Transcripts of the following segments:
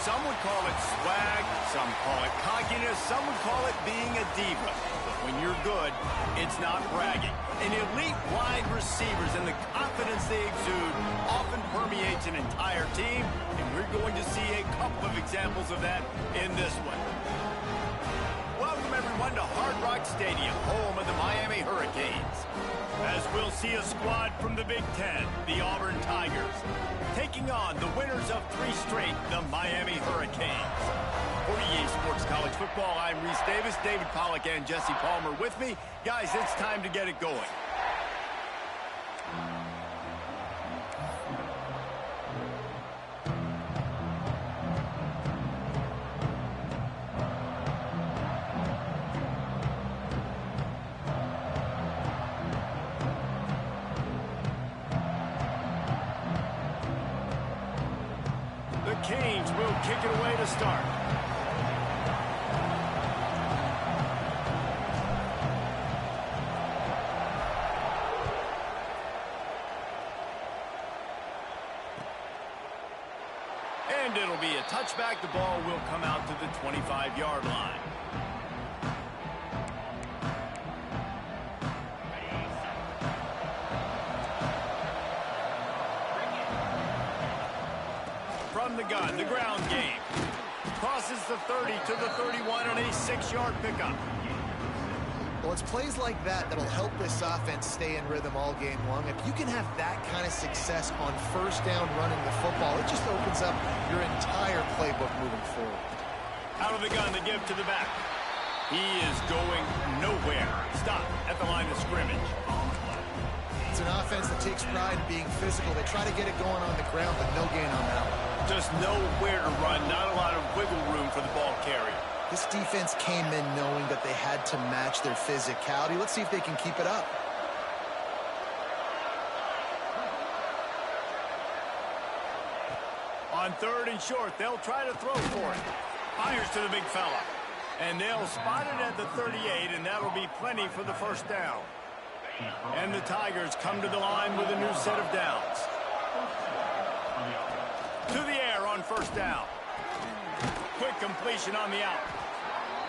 Some would call it swag, some call it cockiness, some would call it being a diva. But when you're good, it's not bragging. And elite wide receivers and the confidence they exude often permeates an entire team, and we're going to see a couple of examples of that in this one. Welcome, everyone, to Hard Rock Stadium, home of the Miami Hurricanes. As we'll see a squad from the Big Ten, the Auburn Tigers, taking on the winners of 3 straight, the Miami Hurricanes. For EA Sports College Football, I'm Reese Davis, David Pollack, and Jesse Palmer with me. Guys, it's time to get it going. The Canes will kick it away to start. And it'll be a touchback. The ball will come out to the 25-yard line. From the gun, the ground game. Crosses the 30 to the 31 on a 6-yard pickup. Well, it's plays like that that'll help this offense stay in rhythm all game long. If you can have that kind of success on first down running the football, it just opens up your entire playbook moving forward. Out of the gun, the give to the back. He is going nowhere. Stop at the line of scrimmage. It's an offense that takes pride in being physical. They try to get it going on the ground, but no gain on that one. Just nowhere to run, not a lot of wiggle room for the ball carrier. This defense came in knowing that they had to match their physicality. Let's see if they can keep it up. On 3rd and short, they'll try to throw for it. Fires to the big fella. And they'll spot it at the 38, and that'll be plenty for the first down. And the Tigers come to the line with a new set of downs. To the air on first down. Quick completion on the out.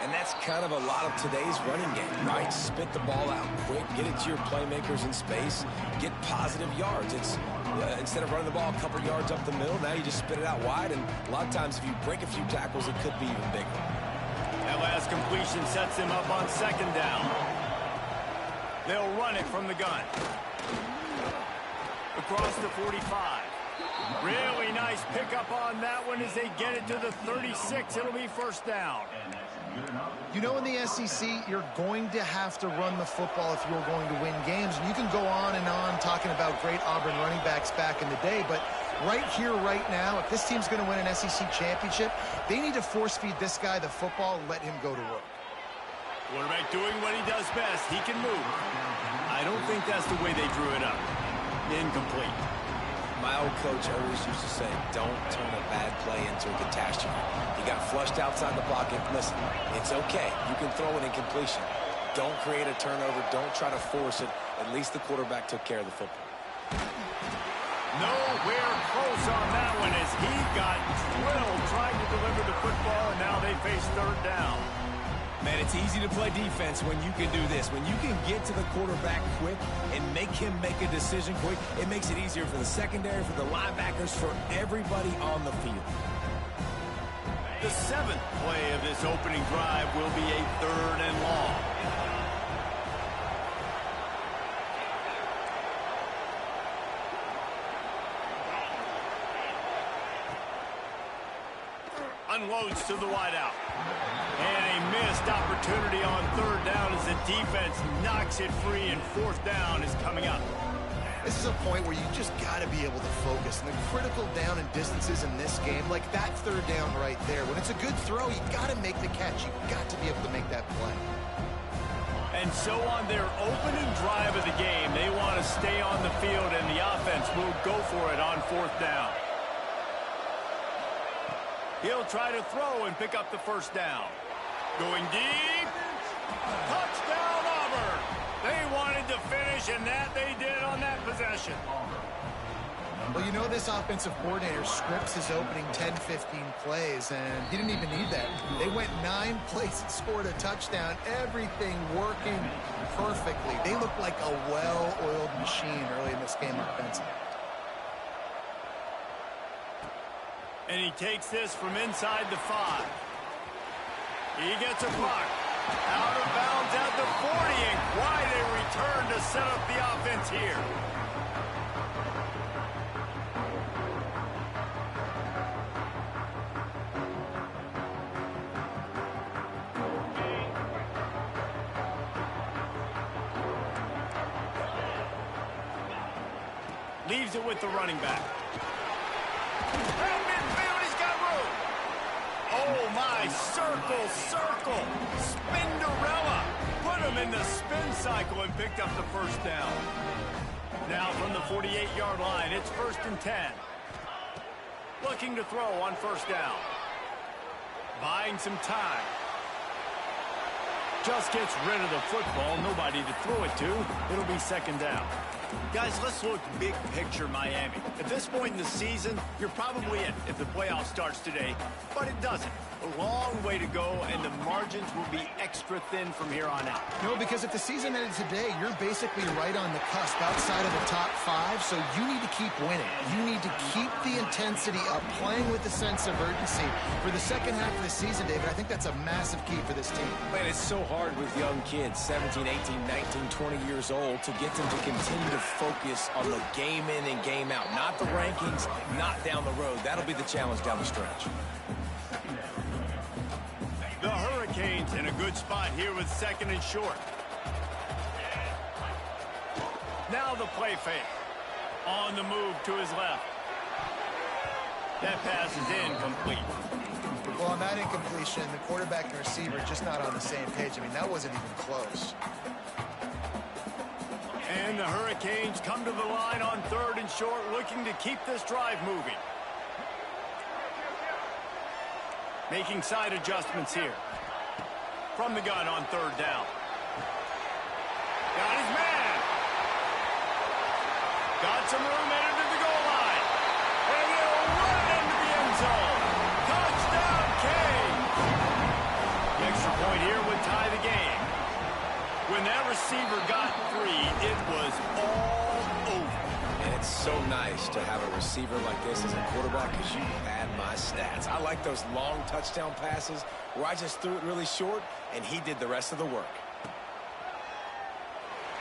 And that's kind of a lot of today's running game, right? Spit the ball out quick, get it to your playmakers in space, get positive yards. It's instead of running the ball a couple yards up the middle, now you just spit it out wide, and a lot of times if you break a few tackles, it could be even bigger. That last completion sets him up on 2nd down. They'll run it from the gun. Across the 45. Really nice pickup on that one as they get it to the 36. It'll be first down. You know, in the SEC, you're going to have to run the football if you're going to win games. And you can go on and on talking about great Auburn running backs back in the day, but right here, right now, if this team's going to win an SEC championship, they need to force-feed this guy the football and let him go to work. Quarterback doing what he does best. He can move. I don't think that's the way they drew it up. Incomplete. My old coach always used to say, don't turn a bad play into a catastrophe. He got flushed outside the pocket. Listen, it's okay. You can throw an incompletion. Don't create a turnover. Don't try to force it. At least the quarterback took care of the football. Nowhere close on that one as he got drilled trying to deliver the football, and now they face 3rd down. Man, it's easy to play defense when you can do this. When you can get to the quarterback quick and make him make a decision quick, it makes it easier for the secondary, for the linebackers, for everybody on the field. The 7th play of this opening drive will be a 3rd and long. Unloads to the wideout. And a missed opportunity on 3rd down as the defense knocks it free, and 4th down is coming up. This is a point where you just got to be able to focus. And the critical down and distances in this game, like that 3rd down right there, when it's a good throw, you got to make the catch. You got to be able to make that play. And so on their opening drive of the game, they want to stay on the field, and the offense will go for it on 4th down. He'll try to throw and pick up the first down. Going deep. Touchdown, Auburn. They wanted to finish, and that they did on that possession. Well, you know this offensive coordinator scripts his opening 10, 15 plays, and he didn't even need that. They went 9 plays and scored a touchdown. Everything working perfectly. They looked like a well-oiled machine early in this game offensively. And he takes this from inside the 5. He gets a block. Out of bounds at the 40, and quite a return to set up the offense here. Leaves it with the running back. At midfield, he's got room. Oh, my, circle. Spinderella. Put him in the spin cycle and picked up the first down. Now from the 48-yard line, it's 1st and 10. Looking to throw on first down. Buying some time. Just gets rid of the football. Nobody to throw it to. It'll be 2nd down. Guys, let's look big picture Miami. At this point in the season, you're probably in if the playoff starts today, but it doesn't. A long way to go, and the margins will be extra thin from here on out. No, because if the season ended today, you're basically right on the cusp outside of the top 5, so you need to keep winning. You need to keep the intensity up, playing with a sense of urgency. For the second half of the season, David, I think that's a massive key for this team. Man, it's so hard with young kids, 17, 18, 19, 20 years old, to get them to continue to focus on the game in and game out. Not the rankings, not down the road. That'll be the challenge down the stretch. The Hurricanes in a good spot here with 2nd and short. Now the play fake. On the move to his left. That pass is incomplete. Well, on that incompletion, the quarterback and receiver just not on the same page. I mean, that wasn't even close. And the Hurricanes come to the line on 3rd and short, looking to keep this drive moving. Making side adjustments here. From the gun on 3rd down. Got his man. Got some room headed to the goal line. And he'll run into the end zone. Touchdown, Canes. The extra point here would tie the game. When that receiver got 3, it was all over. And it's so nice to have a receiver like this as a quarterback because you pad my stats. I like those long touchdown passes where I just threw it really short and he did the rest of the work.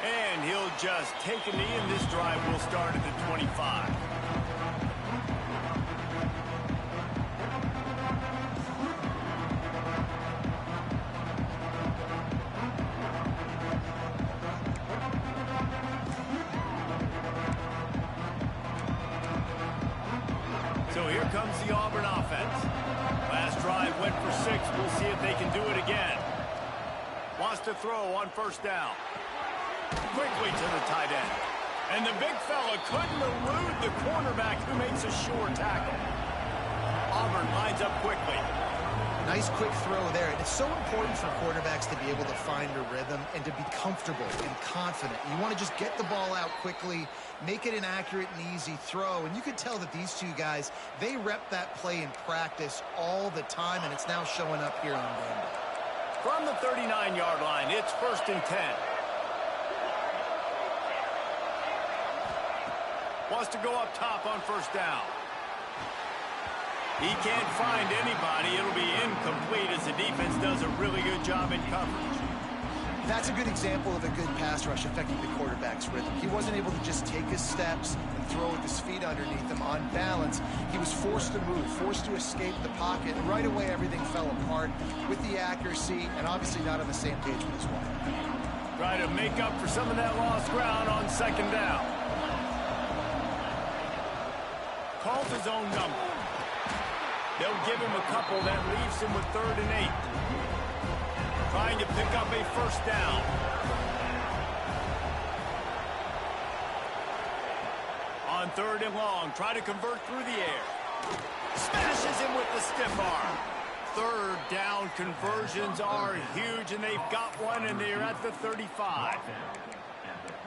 And he'll just take a knee, and this drive will start at the 25. So here comes the Auburn offense. Last drive went for 6. We'll see if they can do it again. Wants to throw on first down. Quickly to the tight end. And the big fella couldn't elude the cornerback who makes a sure tackle. Auburn lines up quickly. Nice quick throw there. And it's so important for quarterbacks to be able to find a rhythm and to be comfortable and confident. You want to just get the ball out quickly, make it an accurate and easy throw. And you could tell that these two guys, they rep that play in practice all the time, and it's now showing up here on game day. From the 39-yard line, it's 1st and 10. Wants to go up top on first down. He can't find anybody. It'll be incomplete as the defense does a really good job in coverage. That's a good example of a good pass rush affecting the quarterback's rhythm. He wasn't able to just take his steps and throw with his feet underneath him on balance. He was forced to move, forced to escape the pocket, and right away everything fell apart with the accuracy and obviously not on the same page with his wife. Try to make up for some of that lost ground on 2nd down. Calls his own number. They'll give him a couple. That leaves him with 3rd and 8. Trying to pick up a first down. On 3rd and long, try to convert through the air. Smashes him with the stiff arm. 3rd down conversions are huge, and they've got one, and they're at the 35.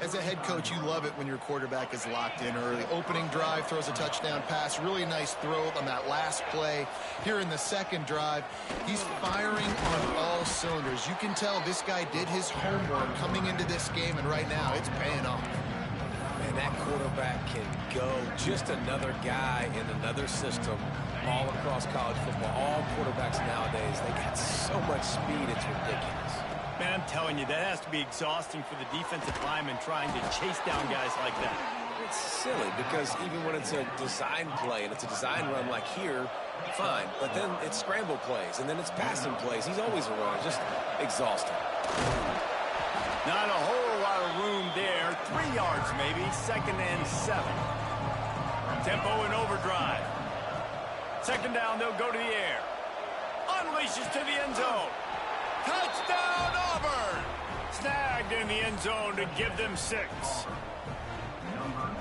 As a head coach, you love it when your quarterback is locked in early. Opening drive, throws a touchdown pass. Really nice throw on that last play. Here in the second drive, he's firing on all cylinders. You can tell this guy did his homework coming into this game, and right now it's paying off. And that quarterback can go. Just another guy in another system all across college football. All quarterbacks nowadays, they got so much speed, it's ridiculous. Man, I'm telling you, that has to be exhausting for the defensive lineman trying to chase down guys like that. It's silly because even when it's a design play and it's a design run like here, fine. But then it's scramble plays and then it's passing plays. He's always a runner. Just exhausting. Not a whole lot of room there. 3 yards maybe. 2nd and 7. Tempo in overdrive. 2nd down, they'll go to the air. Unleashes to the end zone. Touchdown, Auburn! Snagged in the end zone to give them 6.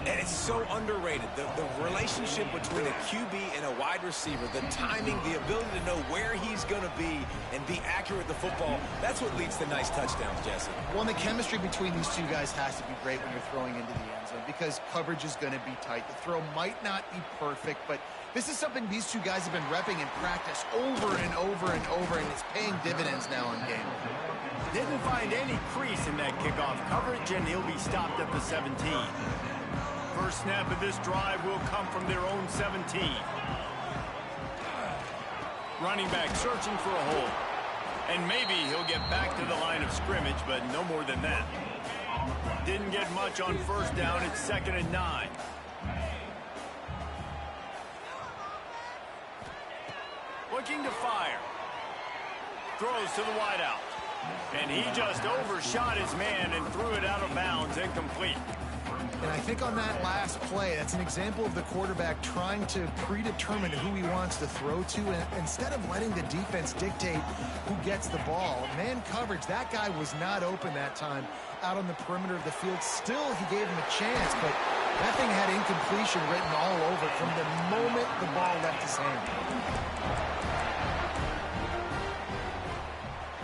And it's so underrated. The relationship between a QB and a wide receiver, the timing, the ability to know where he's going to be and be accurate with the football, that's what leads to nice touchdowns, Jesse. Well, the chemistry between these two guys has to be great when you're throwing into the end zone because coverage is going to be tight. The throw might not be perfect, but this is something these two guys have been repping in practice over and over and over, and it's paying dividends now in game. Didn't find any crease in that kickoff coverage, and he'll be stopped at the 17. First snap of this drive will come from their own 17. Running back searching for a hole. And maybe he'll get back to the line of scrimmage, but no more than that. Didn't get much on first down. It's 2nd and 9. Looking to fire. Throws to the wideout. And he just overshot his man and threw it out of bounds, incomplete. And I think on that last play, that's an example of the quarterback trying to predetermine who he wants to throw to, and instead of letting the defense dictate who gets the ball. Man coverage, that guy was not open that time out on the perimeter of the field. Still, he gave him a chance, but that thing had incompletion written all over it from the moment the ball left his hand.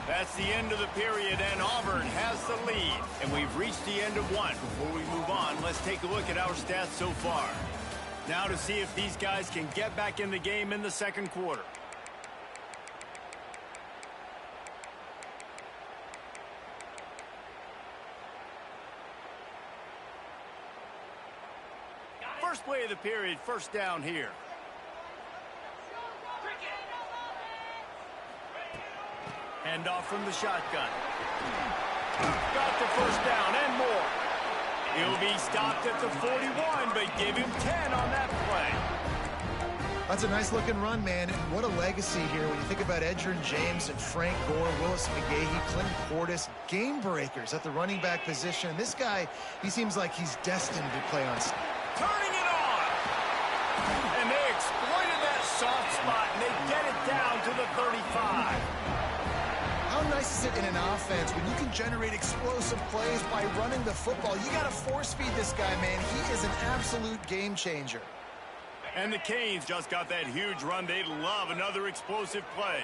That's the end of the period, and Auburn has the lead. And we've reached the end of one. Before we move on, let's take a look at our stats so far. Now to see if these guys can get back in the game in the second quarter. First play of the period, first down here. Handoff from the shotgun. Got the first down and more. He'll be stopped at the 41, but give him 10 on that play. That's a nice-looking run, man. And what a legacy here when you think about Edgerrin James and Frank Gore, Willis McGahee, Clinton Portis, game breakers at the running back position. And this guy, he seems like he's destined to play on. Turning it on! And they exploited that soft spot, and they get it down to the 35. How nice is it in an offense when you can generate explosive plays by running the football? You got to force-feed this guy, man. He is an absolute game changer. And the Canes just got that huge run. They'd love another explosive play.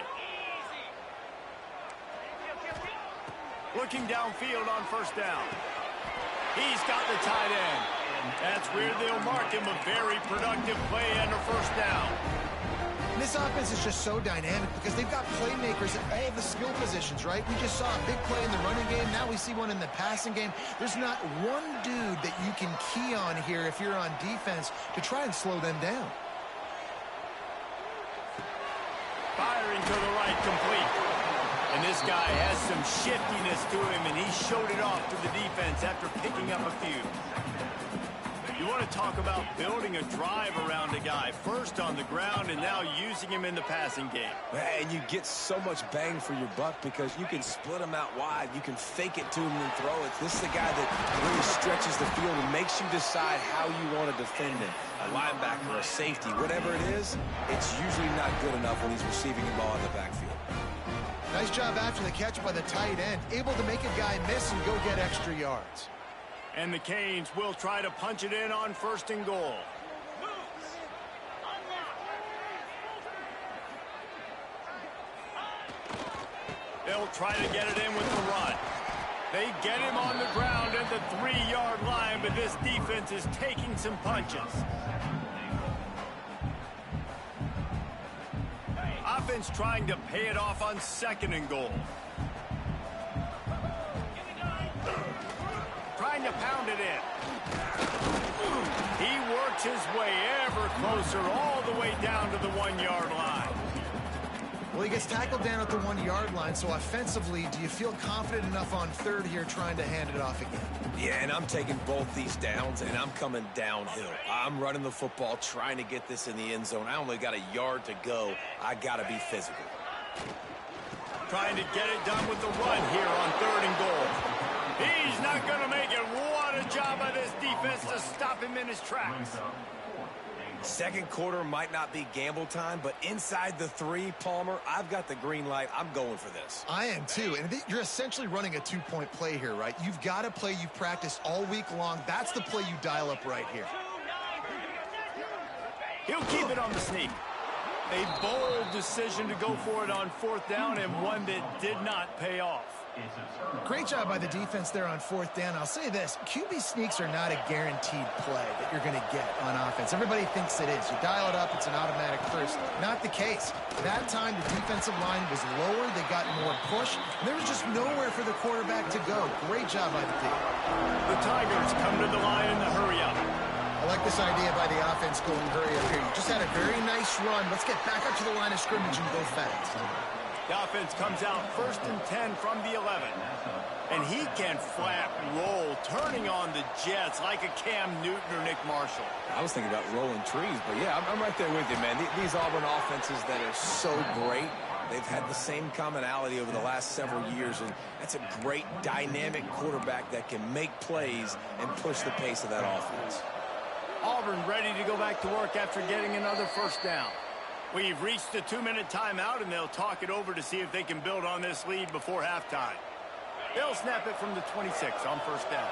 Looking downfield on first down. He's got the tight end. That's where they'll mark him a very productive play and a first down. This offense is just so dynamic because they've got playmakers at all the skill positions, right? We just saw a big play in the running game. Now we see one in the passing game. There's not one dude that you can key on here if you're on defense to try and slow them down. Firing to the right, complete. And this guy has some shiftiness to him, and he showed it off to the defense after picking up a few. You want to talk about building a drive around a guy, first on the ground and now using him in the passing game. And you get so much bang for your buck because you can split him out wide. You can fake it to him and throw it. This is the guy that really stretches the field and makes you decide how you want to defend him. A linebacker, a safety, whatever it is, it's usually not good enough when he's receiving the ball in the backfield. Nice job after the catch by the tight end, able to make a guy miss and go get extra yards. And the Canes will try to punch it in on first and goal. They'll try to get it in with the run. They get him on the ground at the 3-yard line, but this defense is taking some punches. Offense trying to pay it off on 2nd and goal. Trying to pound it in. He works his way ever closer all the way down to the 1-yard line. Well, he gets tackled down at the 1-yard line, so offensively, do you feel confident enough on 3rd here trying to hand it off again? Yeah, and I'm taking both these downs, and I'm coming downhill. I'm running the football, trying to get this in the end zone. I only got a yard to go. I got to be physical. Trying to get it done with the run here on 3rd and goal. He's not going to make it. What a job by this defense to stop him in his tracks. 2nd quarter might not be gamble time, but inside the 3, Palmer, I've got the green light. I'm going for this. I am too, and you're essentially running a 2-point play here, right? You've got a play you've practiced all week long. That's the play you dial up right here. He'll keep it on the sneak. A bold decision to go for it on 4th down, and one that did not pay off. Great job by the defense there on 4th down. I'll say this, QB sneaks are not a guaranteed play that you're going to get on offense. Everybody thinks it is. You dial it up, it's an automatic first. Not the case. That time, the defensive line was lower. They got more push. And there was just nowhere for the quarterback to go. Great job by the team. The Tigers come to the line in the hurry up. I like this idea by the offense going hurry up here. You just had a very nice run. Let's get back up to the line of scrimmage and go fast. The offense comes out 1st and 10 from the 11. And he can flat roll, turning on the Jets like a Cam Newton or Nick Marshall. I was thinking about rolling trees, but yeah, I'm right there with you, man. These Auburn offenses that are so great, they've had the same commonality over the last several years, and that's a great dynamic quarterback that can make plays and push the pace of that offense. Auburn ready to go back to work after getting another 1st down. We've reached the 2-minute timeout, and they'll talk it over to see if they can build on this lead before halftime. They'll snap it from the 26 on 1st down.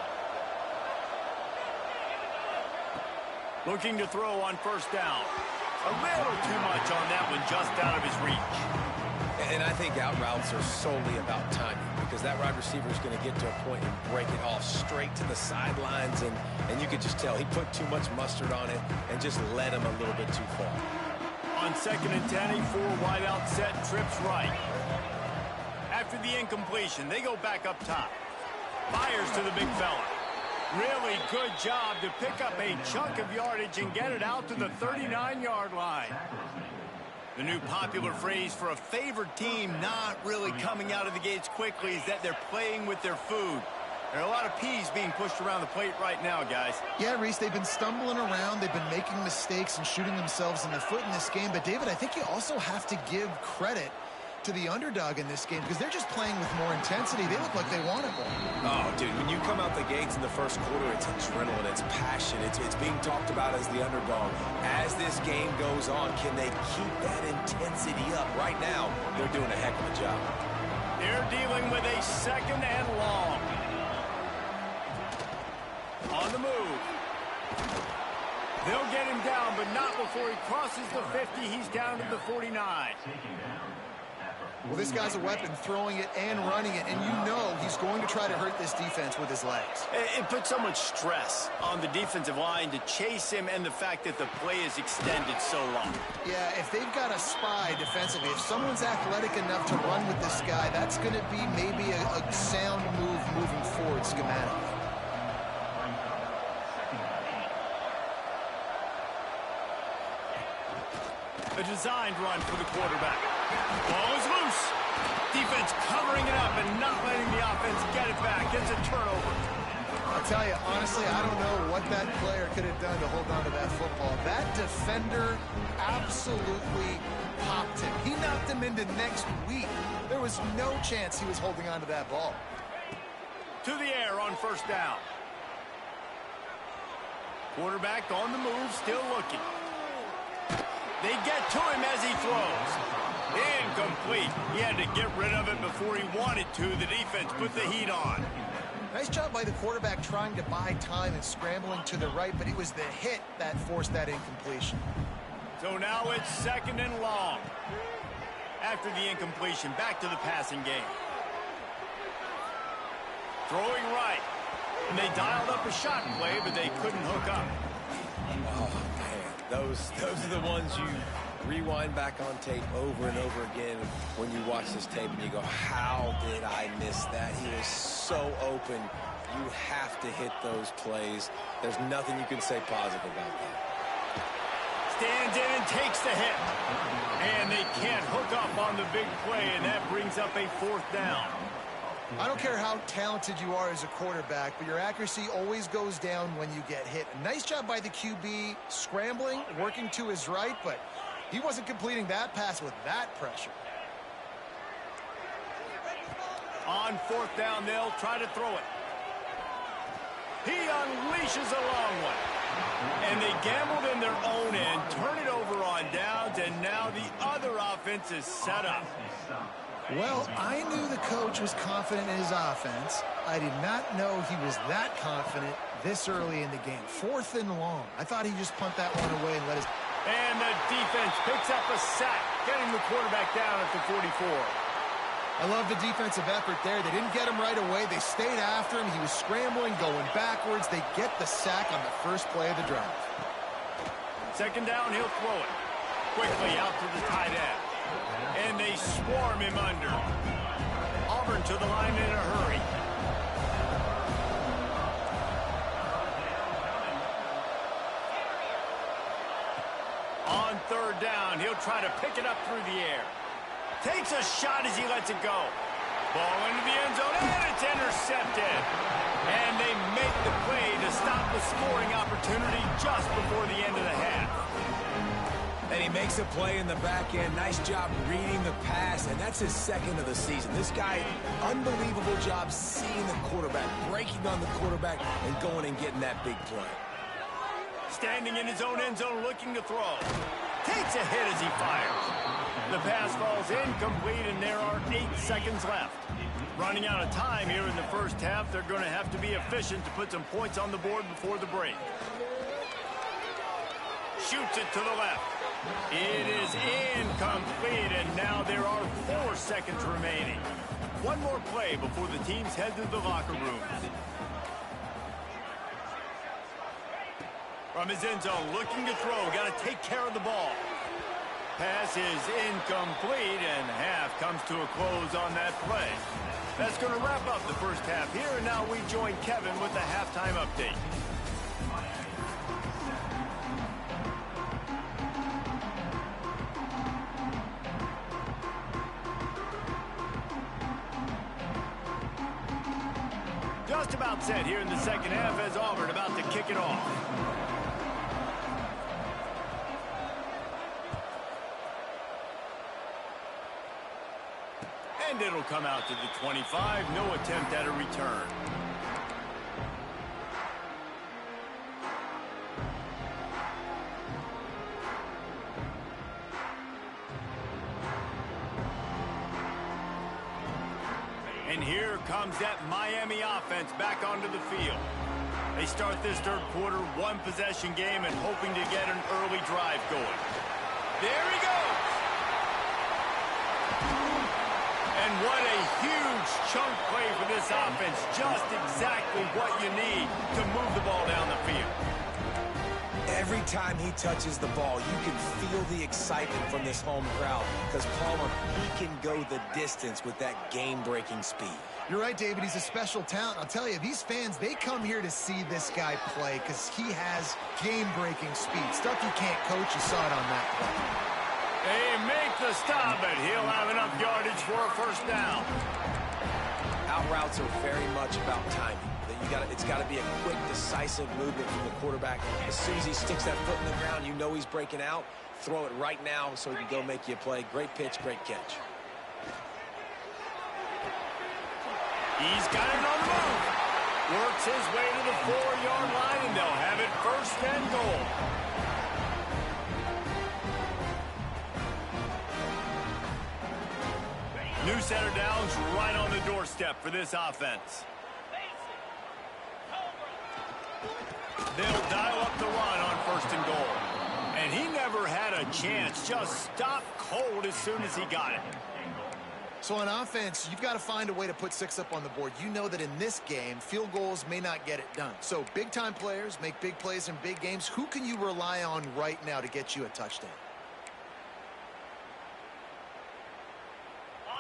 Looking to throw on 1st down. A little too much on that one, just out of his reach. And I think out routes are solely about timing, because that wide receiver is going to get to a point and break it off straight to the sidelines, and you could just tell he put too much mustard on it and just led him a little bit too far. On 2nd and 10, a 4-wide out set, trips right. After the incompletion, they go back up top. Fires to the big fella. Really good job to pick up a chunk of yardage and get it out to the 39-yard line. The new popular phrase for a favored team not really coming out of the gates quickly is that they're playing with their food. There are a lot of peas being pushed around the plate right now, guys. Yeah, Reese, they've been stumbling around. They've been making mistakes and shooting themselves in the foot in this game. But, David, I think you also have to give credit to the underdog in this game because they're just playing with more intensity. They look like they want it more. Oh, dude, when you come out the gates in the 1st quarter, it's adrenaline, it's passion, it's being talked about as the underdog. As this game goes on, can they keep that intensity up? Right now, they're doing a heck of a job. They're dealing with a 2nd and long. On the move. They'll get him down, but not before he crosses the 50. He's down to the 49. Well, this guy's a weapon, throwing it and running it, and you know he's going to try to hurt this defense with his legs. It puts so much stress on the defensive line to chase him and the fact that the play is extended so long. Yeah, if they've got a spy defensively, if someone's athletic enough to run with this guy, that's going to be maybe a sound move moving forward schematically. A designed run for the quarterback. Ball is loose. Defense covering it up and not letting the offense get it back. It's a turnover. I'll tell you, honestly, I don't know what that player could have done to hold on to that football. That defender absolutely popped him. He knocked him into next week. There was no chance he was holding on to that ball. To the air on 1st down. Quarterback on the move, still looking. They get to him as he throws. Incomplete. He had to get rid of it before he wanted to. The defense put the heat on. Nice job by the quarterback trying to buy time and scrambling to the right, but it was the hit that forced that incompletion. So now it's 2nd and long. After the incompletion, back to the passing game. throwing right. And they dialed up a shot play, but they couldn't hook up. Oh, man. Those are the ones you rewind back on tape over and over again when you watch this tape and you go, how did I miss that? He was so open. You have to hit those plays. There's nothing you can say positive about that. Stands in and takes the hit. And they can't hook up on the big play, and that brings up a 4th down. I don't care how talented you are as a quarterback, but your accuracy always goes down when you get hit. Nice job by the QB scrambling, working to his right, but he wasn't completing that pass with that pressure. On 4th down, they'll try to throw it. He unleashes a long one. And they gambled in their own end, turn it over on downs, and now the other offense is set up. Well, I knew the coach was confident in his offense. I did not know he was that confident this early in the game. 4th and long. I thought he'd just punt that one away and let his... And the defense picks up a sack, getting the quarterback down at the 44. I love the defensive effort there. They didn't get him right away. They stayed after him. He was scrambling, going backwards. They get the sack on the first play of the drive. 2nd down, he'll throw it. Quickly out to the tight end. And they swarm him under. Auburn to the line in a hurry. On 3rd down, he'll try to pick it up through the air. Takes a shot as he lets it go. Ball into the end zone, and it's intercepted. And they make the play to stop the scoring opportunity just before the end of the half. And he makes a play in the back end. Nice job reading the pass, and that's his 2nd of the season. This guy, unbelievable job seeing the quarterback, breaking on the quarterback, and going and getting that big play. Standing in his own end zone looking to throw. Takes a hit as he fires. The pass falls incomplete, and there are 8 seconds left. Running out of time here in the first half, they're going to have to be efficient to put some points on the board before the break. Shoots it to the left. It is incomplete, and now there are 4 seconds remaining. One more play before the teams head to the locker rooms. From his end zone, looking to throw. Got to take care of the ball. Pass is incomplete, and half comes to a close on that play. That's going to wrap up the first half here, and now we join Kevin with the halftime update. Just about set here in the second half as Auburn about to kick it off. And it'll come out to the 25. No attempt at a return. And here comes that Miami offense back onto the field. They start this third quarter one-possession game and hoping to get an early drive going. There he goes! And what a huge chunk play for this offense. Just exactly what you need to move the ball down the field. Every time he touches the ball, you can feel the excitement from this home crowd because Palmer, he can go the distance with that game-breaking speed. You're right, David. He's a special talent. I'll tell you, these fans, they come here to see this guy play because he has game-breaking speed. Stuff you can't coach. You saw it on that play. They make the stop, but he'll have enough yardage for a first down. Out routes are very much about timing. It's got to be a quick, decisive movement from the quarterback. As soon as he sticks that foot in the ground, you know he's breaking out. Throw it right now so he can go make you a play. Great pitch, great catch. He's got it on the move. Works his way to the 4-yard line, and they'll have it first and goal. New center downs right on the doorstep for this offense. They'll dial up the run on first and goal. And he never had a chance. Just stopped cold as soon as he got it. So on offense, you've got to find a way to put 6 up on the board. You know that in this game, field goals may not get it done. So big-time players make big plays in big games. Who can you rely on right now to get you a touchdown?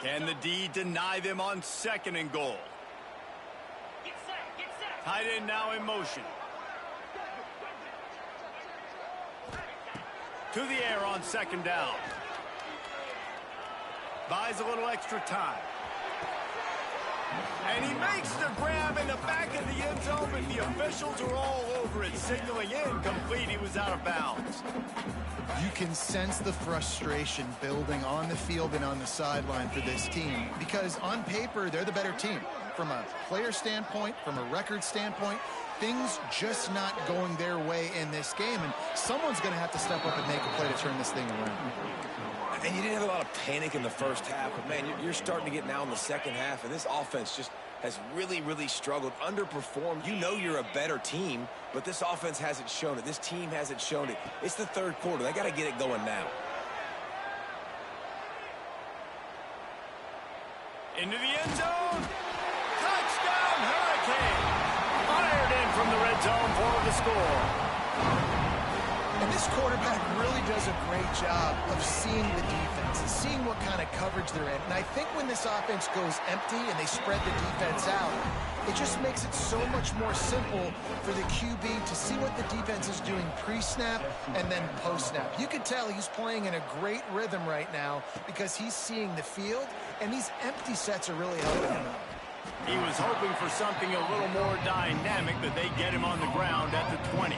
Can the D deny them on 2nd and goal? Tight end now in motion. To the air on 2nd down. Buys a little extra time. And he makes the grab in the back of the end zone, but the officials are all over it, signaling incomplete. He was out of bounds. You can sense the frustration building on the field and on the sideline for this team because on paper, they're the better team. From a player standpoint, from a record standpoint, things just not going their way in this game, and someone's going to have to step up and make a play to turn this thing around. And you didn't have a lot of panic in the first half, but, man, you're starting to get now in the second half, and this offense just has really, really struggled, underperformed. You know you're a better team, but this offense hasn't shown it. This team hasn't shown it. It's the 3rd quarter. They got to get it going now. Into the end zone. Touchdown, Hurricane. Fired in from the red zone for the score. And this quarterback really does a great job of seeing the defense and seeing what kind of coverage they're in. And I think when this offense goes empty and they spread the defense out, it just makes it so much more simple for the QB to see what the defense is doing pre-snap and then post-snap. You can tell he's playing in a great rhythm right now because he's seeing the field, and these empty sets are really helping him out. He was hoping for something a little more dynamic, but they get him on the ground at the 20.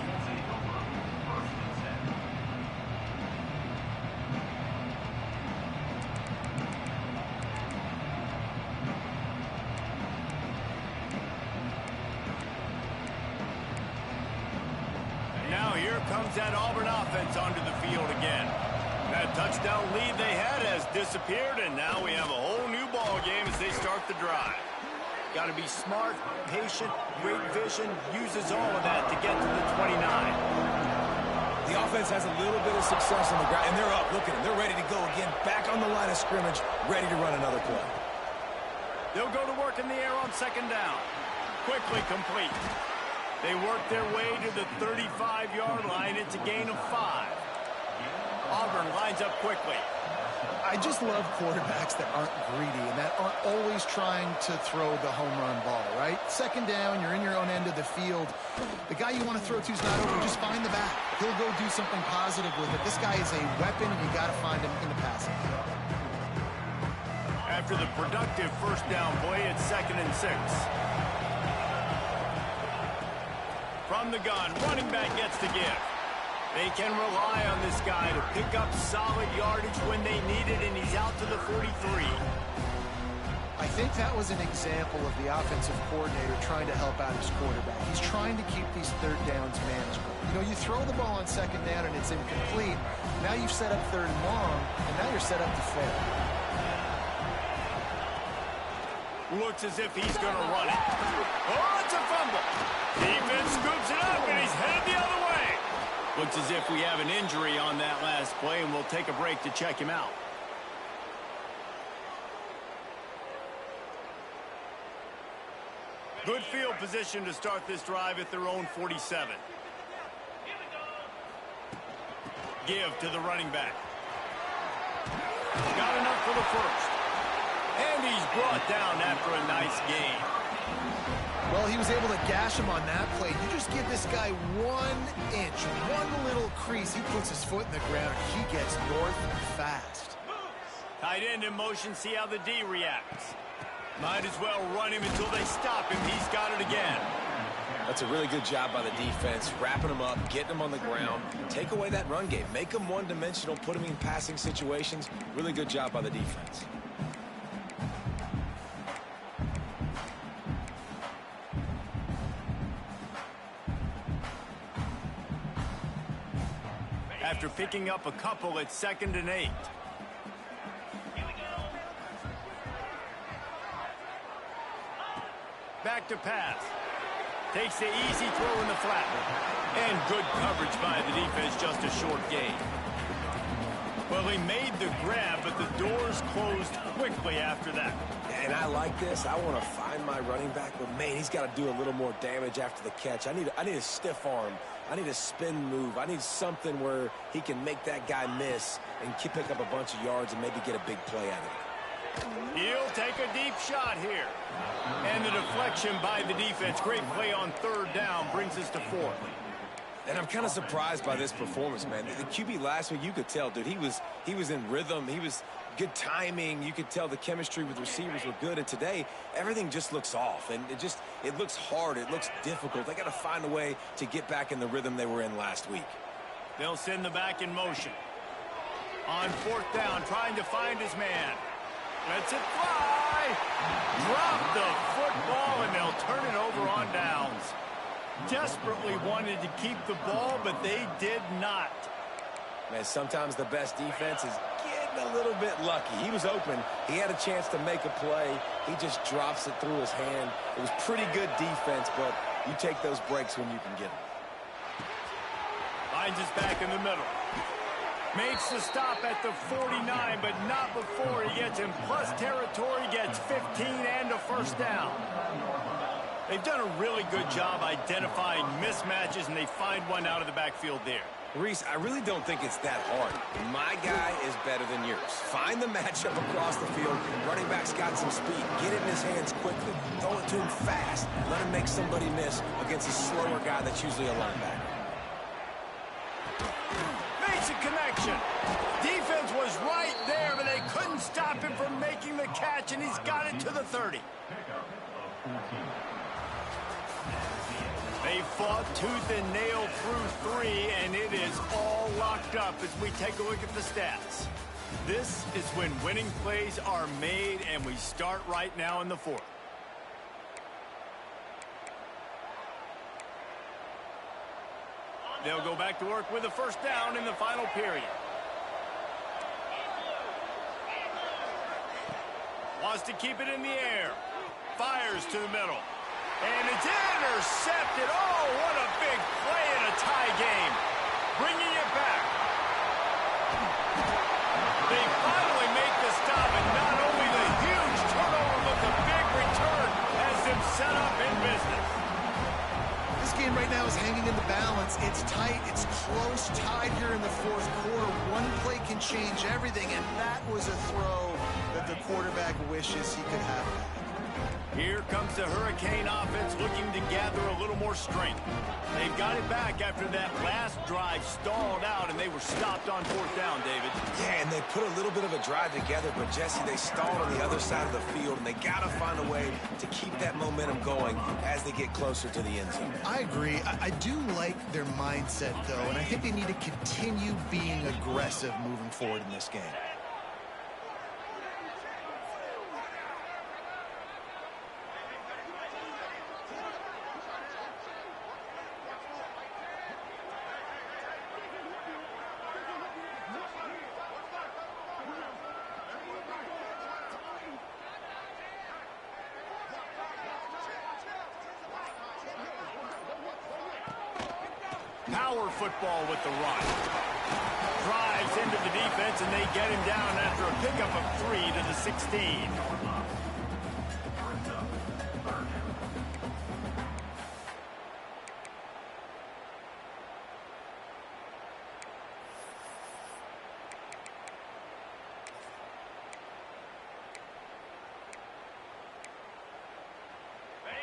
Now here comes that Auburn offense onto the field again. That touchdown lead they had has disappeared, and now we have a whole new ball game as they start the drive. Got to be smart, patient, great vision, uses all of that to get to the 29. The offense has a little bit of success on the ground, and they're up. Look at them. They're ready to go again, back on the line of scrimmage, ready to run another play. They'll go to work in the air on 2nd down. Quickly complete. They work their way to the 35-yard line. It's a gain of 5. Auburn lines up quickly. I just love quarterbacks that aren't greedy and that aren't always trying to throw the home run ball, right? 2nd down, you're in your own end of the field. The guy you want to throw to is not open. Just find the back. He'll go do something positive with it. This guy is a weapon, and you got to find him in the passing. After the productive 1st down play, it's 2nd and 6. From the gun, running back gets the give. They can rely on this guy to pick up solid yardage when they need it, and he's out to the 43. I think that was an example of the offensive coordinator trying to help out his quarterback. He's trying to keep these 3rd downs manageable. You know, you throw the ball on 2nd down and it's incomplete. Now you've set up 3rd and long, and now you're set up to fail. Looks as if he's going to run it. Oh, it's a fumble. Defense scoops it up, and he's headed the other way. Looks as if we have an injury on that last play, and we'll take a break to check him out. Good field position to start this drive at their own 47. Give to the running back. Got enough for the 1st. And he's brought down after a nice gain. Well, he was able to gash him on that play. You just give this guy 1 inch, one little crease. He puts his foot in the ground. He gets north fast. Tight end in motion. See how the D reacts. Might as well run him until they stop him. He's got it again. That's a really good job by the defense, wrapping them up, getting them on the ground. Take away that run game. Make them one-dimensional, put them in passing situations. Really good job by the defense. After picking up a couple, it's 2nd and 8. Back to pass. Takes the easy throw in the flat. And good coverage by the defense, just a short gain. Well, he made the grab, but the doors closed quickly after that. And I like this. I want to find my running back, but, man, he's got to do a little more damage after the catch. I need a stiff arm. I need a spin move. I need something where he can make that guy miss and pick up a bunch of yards and maybe get a big play out of it. He'll take a deep shot here. And the deflection by the defense. Great play on third down brings us to 4th. And I'm kind of surprised by this performance, man. The QB last week, you could tell, dude, he was in rhythm. He was good timing. You could tell the chemistry with receivers were good. And today, everything just looks off. And it looks hard. It looks difficult. They got to find a way to get back in the rhythm they were in last week. They'll send the back in motion. On 4th down, trying to find his man. Lets it fly. Drop the football, and they'll turn it over on downs. Desperately wanted to keep the ball, but they did not. Man, sometimes the best defense is getting a little bit lucky. He was open. He had a chance to make a play. He just drops it through his hand. It was pretty good defense, but you take those breaks when you can get them. Finds his back in the middle. Makes the stop at the 49, but not before he gets in plus territory, gets 15 and a first down. They've done a really good job identifying mismatches, and they find one out of the backfield there. Reese, I really don't think it's that hard. My guy is better than yours. Find the matchup across the field. Running back's got some speed. Get it in his hands quickly. Throw it to him fast. Let him make somebody miss against a slower guy that's usually a linebacker. Makes a connection. Defense was right there, but they couldn't stop him from making the catch, and he's got it to the 30. They fought tooth and nail through 3, and it is all locked up as we take a look at the stats. This is when winning plays are made, and we start right now in the 4th. They'll go back to work with a first down in the final period. Wants to keep it in the air. Fires to the middle. And it's intercepted. Oh, what a big play in a tie game. Bringing it back. They finally make the stop, and not only the huge turnover, but the big return has them set up in business. This game right now is hanging in the balance. It's tight. It's close, tied here in the 4th quarter. One play can change everything, and that was a throw that the quarterback wishes he could have. Here comes the Hurricane offense looking to gather a little more strength. They've got it back after that last drive stalled out, and they were stopped on 4th down, David. Yeah, and they put a little bit of a drive together, but, Jesse, they stalled on the other side of the field, and they got to find a way to keep that momentum going as they get closer to the end zone. I agree. I do like their mindset, though, and I think they need to continue being aggressive moving forward in this game. Power football with the run. Drives into the defense, and they get him down after a pickup of 3 to the 16.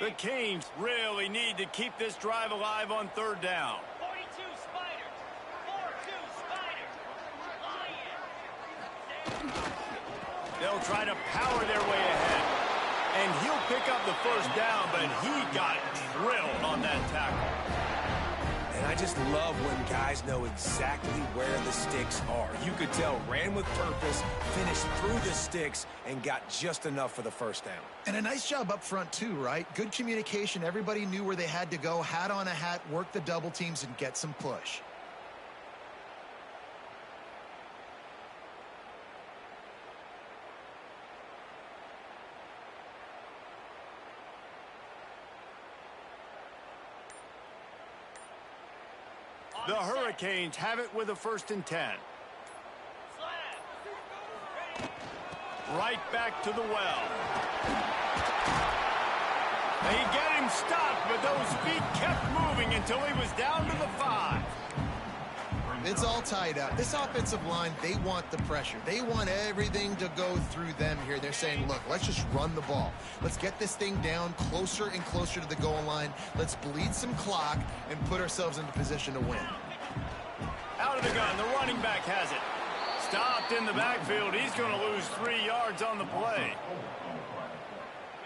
The Canes really need to keep this drive alive on 3rd down. They'll try to power their way ahead. And he'll pick up the first down, but he got drilled on that tackle. And I just love when guys know exactly where the sticks are. You could tell, ran with purpose, finished through the sticks, and got just enough for the first down. And a nice job up front, too, right? Good communication. Everybody knew where they had to go, hat on a hat, work the double teams, and get some push. The Hurricanes have it with a 1st and 10. Right back to the well. They get him stopped, but those feet kept moving until he was down to the 5. It's all tied up. This offensive line, they want the pressure. They want everything to go through them here. They're saying, look, let's just run the ball. Let's get this thing down closer and closer to the goal line. Let's bleed some clock and put ourselves into position to win. Out of the gun, the running back has it. Stopped in the backfield. He's going to lose 3 yards on the play.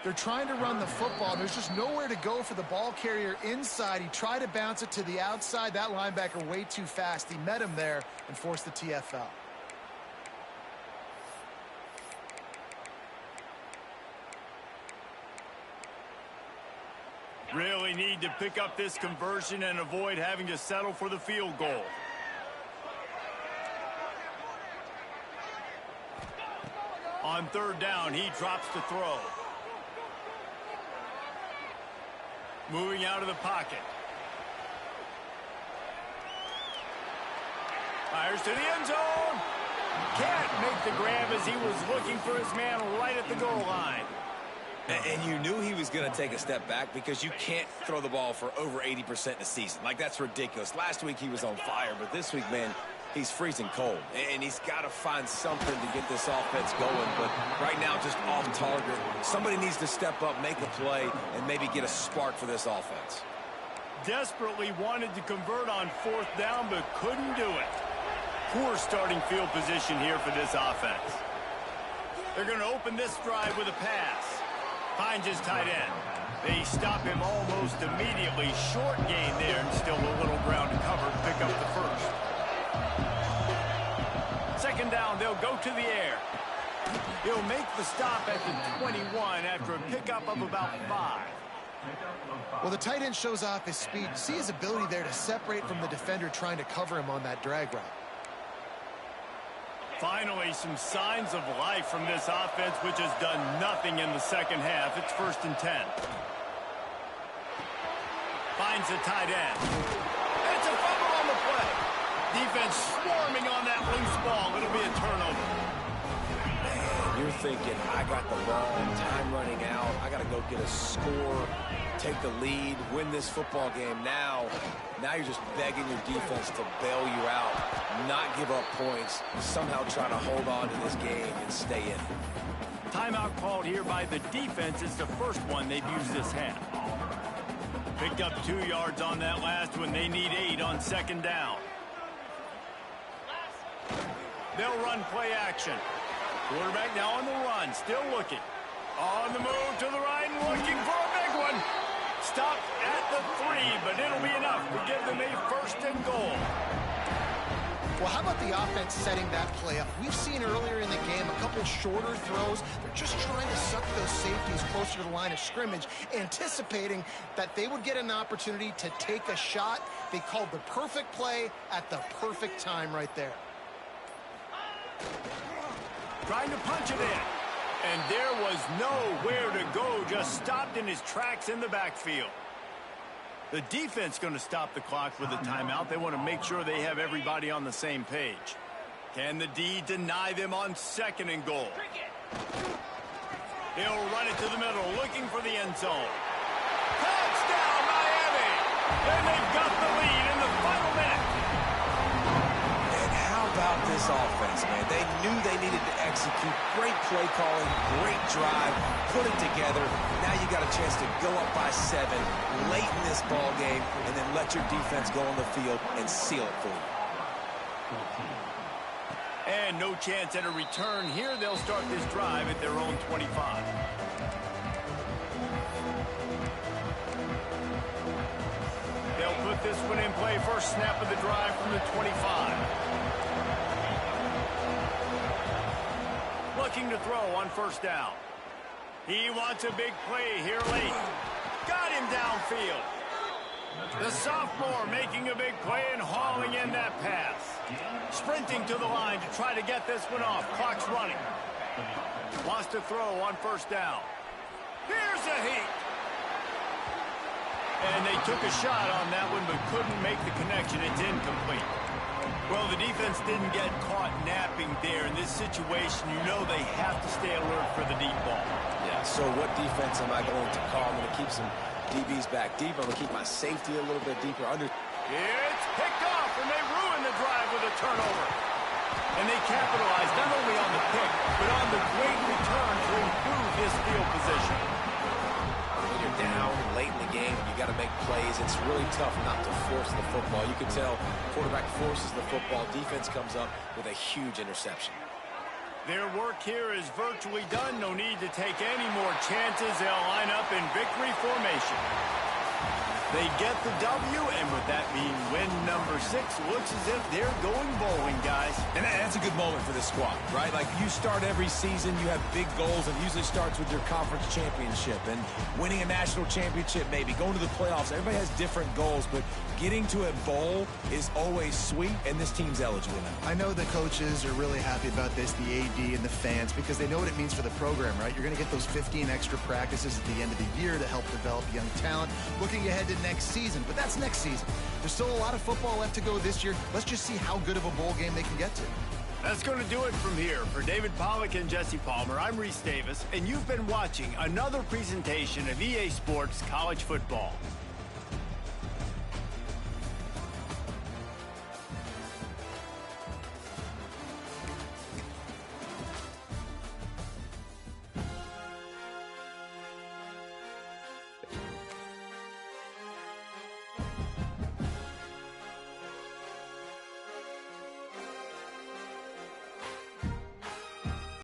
They're trying to run the football. There's just nowhere to go for the ball carrier inside. He tried to bounce it to the outside. That linebacker way too fast. He met him there and forced the TFL. Really need to pick up this conversion and avoid having to settle for the field goal. On 3rd down, he drops to throw. Moving out of the pocket. Fires to the end zone. Can't make the grab as he was looking for his man right at the goal line. And you knew he was going to take a step back because you can't throw the ball for over 80% in a season. Like, that's ridiculous. Last week he was on fire, but this week, man, he's freezing cold. And he's got to find something to get this offense going. But right now, just off target. Somebody needs to step up, make a play, and maybe get a spark for this offense. Desperately wanted to convert on 4th down, but couldn't do it. Poor starting field position here for this offense. They're going to open this drive with a pass. Finds his tight end. They stop him almost immediately. Short gain there, and still a little ground to cover to pick up the first. 2nd down, they'll go to the air. He'll make the stop at the 21 after a pickup of about 5. Well, the tight end shows off his speed. See his ability there to separate from the defender trying to cover him on that drag route. Finally, some signs of life from this offense, which has done nothing in the 2nd half. It's 1st and 10. Finds the tight end. It's a fumble on the play. Defense swarming on that loose ball. It'll be a turnover. Man, you're thinking, I got the ball, time running out, I got to go get a score, take the lead, win this football game. Now you're just begging your defense to bail you out, not give up points, somehow try to hold on to this game and stay in. Timeout called here by the defense. It's the first one they've used this half. Picked up 2 yards on that last one. They need 8 on 2nd down. They'll run play action. Quarterback now on the run, still looking. On the move to the right, looking for a big one. Stopped at the 3, but it'll be enough to give them a 1st and goal. Well, how about the offense setting that play up? We've seen earlier in the game a couple shorter throws. They're just trying to suck those safeties closer to the line of scrimmage, anticipating that they would get an opportunity to take a shot. They called the perfect play at the perfect time right there. Trying to punch it in. And there was nowhere to go, just stopped in his tracks in the backfield. The defense going to stop the clock with a timeout. They want to make sure they have everybody on the same page. Can the D deny them on 2nd and goal? He'll run it to the middle, looking for the end zone. Touchdown, Miami! And they've got the lead in the final minute. And how about this offense, man? They knew they needed to execute. Great play calling, great drive, put it together. Now you got a chance to go up by 7 late in this ball game and then let your defense go on the field and seal it for you. And no chance at a return here. They'll start this drive at their own 25. They'll put this one in play. First snap of the drive from the 25. Looking to throw on 1st down. He wants a big play here late. Got him downfield. The sophomore making a big play and hauling in that pass. Sprinting to the line to try to get this one off. Clock's running. Wants to throw on 1st down. Here's a heat. And they took a shot on that one but couldn't make the connection. It's incomplete. Well, the defense didn't get caught napping there. In this situation, you know they have to stay alert for the deep ball. Yeah, so what defense am I going to call? I'm going to keep some DBs back deep. I'm going to keep my safety a little bit deeper under. It's picked off, and they ruin the drive with a turnover. And they capitalize not only on the pick, but on the great return to improve this field position. When you're down late in the game and you got to make plays, it's really tough not to force the football. You can tell quarterback forces the football. Defense comes up with a huge interception. Their work here is virtually done. No need to take any more chances. They'll line up in victory formation. They get the W, and with that being win number 6, looks as if they're going bowling, guys. And that's a good moment for this squad, right? Like, you start every season, you have big goals, and usually starts with your conference championship and winning a national championship, maybe going to the playoffs. Everybody has different goals, but getting to a bowl is always sweet, and this team's eligible now. I know the coaches are really happy about this, the AD and the fans, because they know what it means for the program, right? You're going to get those 15 extra practices at the end of the year to help develop young talent. Looking ahead to next season, but that's next season. There's still a lot of football left to go this year. Let's just see how good of a bowl game they can get to. That's going to do it from here. For David Pollack and Jesse Palmer, I'm Reese Davis, and you've been watching another presentation of EA Sports College Football.